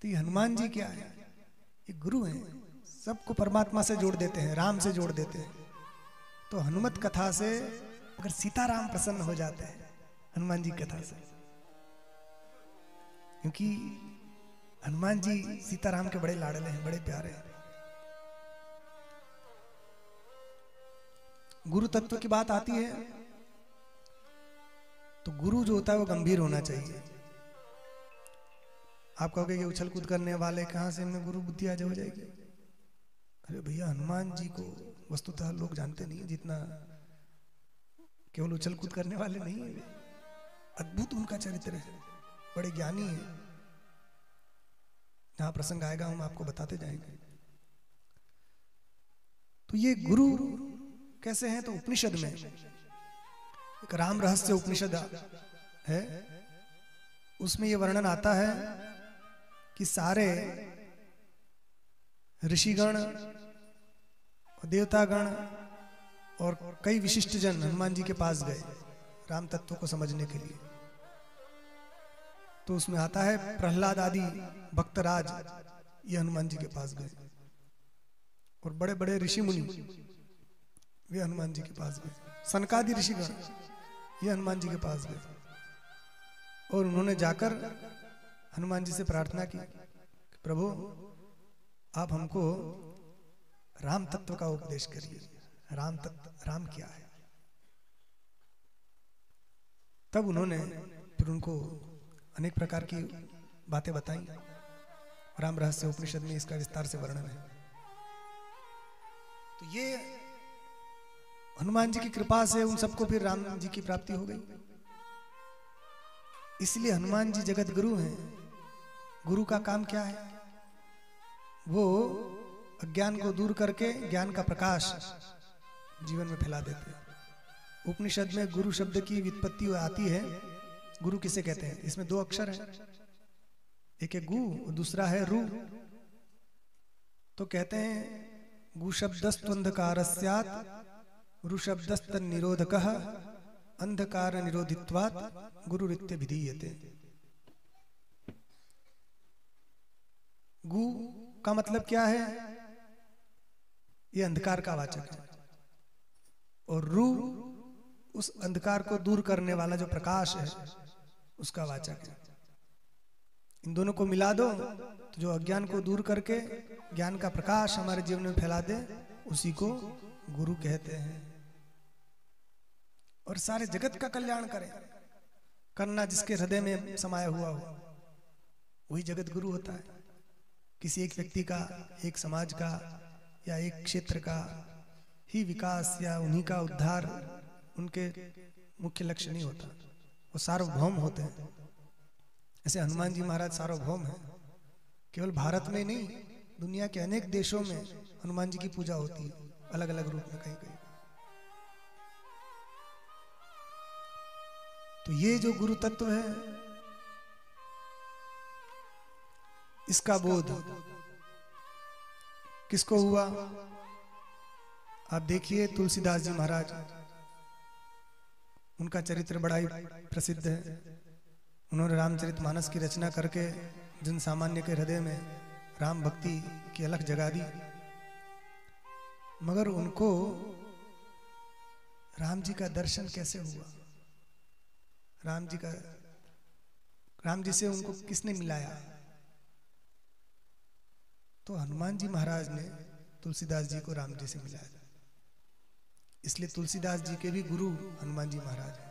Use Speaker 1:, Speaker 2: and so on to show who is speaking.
Speaker 1: तो ये हनुमान जी क्या है? ये गुरु हैं, सबको परमात्मा से जोड़ देते हैं, राम से जोड़ देते हैं। तो हनुमत कथा से अगर सीताराम प्रसन्न हो जाते हैं हनुमान जी कथा से, क्योंकि हनुमान जी सीताराम के बड़े लाडले हैं, बड़े प्यारे हैं। गुरु तत्व की बात आती है तो गुरु जो होता है वो गंभीर होना चाहिए। आप कहोगे ये उछल कूद करने वाले कहां से इनमें गुरु बुद्धि आज हो जाएगी? अरे भैया, हनुमान जी को वस्तुतः लोग जानते नहीं, जितना केवल उछल कूद करने वाले नहीं है, अद्भुत उनका चरित्र है, बड़े ज्ञानी है। जहां प्रसंग आएगा हम आपको बताते जाएंगे। तो ये गुरु कैसे हैं? तो उपनिषद में एक राम रहस्य उपनिषद है, उसमें ये वर्णन आता है कि सारे ऋषिगण, देवतागण और कई विशिष्ट जन हनुमान जी के पास गए राम तत्व को समझने के लिए। तो उसमें आता है प्रहलाद आदि भक्तराज ये हनुमान जी के पास गए, और बड़े बड़े ऋषि मुनि वे हनुमान जी के पास गए, सनकादि ऋषिगण ये हनुमान जी के पास गए, और उन्होंने जाकर हनुमान जी से प्रार्थना की, प्रभु आप हमको राम तत्व का उपदेश करिए, राम तत्व, राम क्या है। तब उन्होंने फिर उनको अनेक प्रकार की बातें बताई। राम रहस्य उपनिषद में इसका विस्तार से वर्णन है। तो ये हनुमान जी की कृपा से उन सबको फिर राम जी की प्राप्ति हो गई। इसलिए हनुमान जी जगत गुरु हैं। गुरु का काम क्या है? वो अज्ञान को दूर करके ज्ञान का प्रकाश जीवन में फैला देते हैं। उपनिषद में गुरु शब्द की व्युत्पत्ति आती है। गुरु किसे कहते हैं? इसमें दो अक्षर है, एक है गु, दूसरा है रु। तो कहते हैं गु शब्दस्त्वंधकार स्यात्, रु शब्दस्त निरोधकः, अंधकार निरोधित्वात् गुरुरित्य विधीयते। गु का मतलब क्या है? ये अंधकार का वाचक है, और रु उस अंधकार को दूर करने वाला जो प्रकाश है उसका वाचक है। इन दोनों को मिला दो तो जो अज्ञान को दूर करके ज्ञान का प्रकाश हमारे जीवन में फैला दे उसी को गुरु कहते हैं। और सारे जगत का कल्याण करे, करना जिसके हृदय में समाया हुआ हो वही जगत गुरु होता है। किसी एक व्यक्ति का, एक समाज का या एक क्षेत्र का ही विकास या उन्हीं का उद्धार उनके मुख्य लक्ष्य नहीं होता, वो सार्वभौम होते हैं। ऐसे हनुमान जी महाराज सार्वभौम हैं। केवल भारत में नहीं, दुनिया के अनेक देशों में हनुमान जी की पूजा होती है, अलग अलग रूप में, कहीं कहीं। तो ये जो गुरु तत्व है इसका बोध किसको हुआ? आप देखिए तुलसीदास जी महाराज, उनका चरित्र बड़ा ही प्रसिद्ध है। उन्होंने रामचरितमानस की रचना करके जन सामान्य के हृदय में राम भक्ति की अलख जगा दी। मगर उनको राम जी का दर्शन कैसे हुआ? राम जी से उनको किसने मिलाया? तो हनुमान जी महाराज ने तुलसीदास जी को राम जी से मिलाया। इसलिए तुलसीदास जी के भी गुरु हनुमान जी महाराज हैं।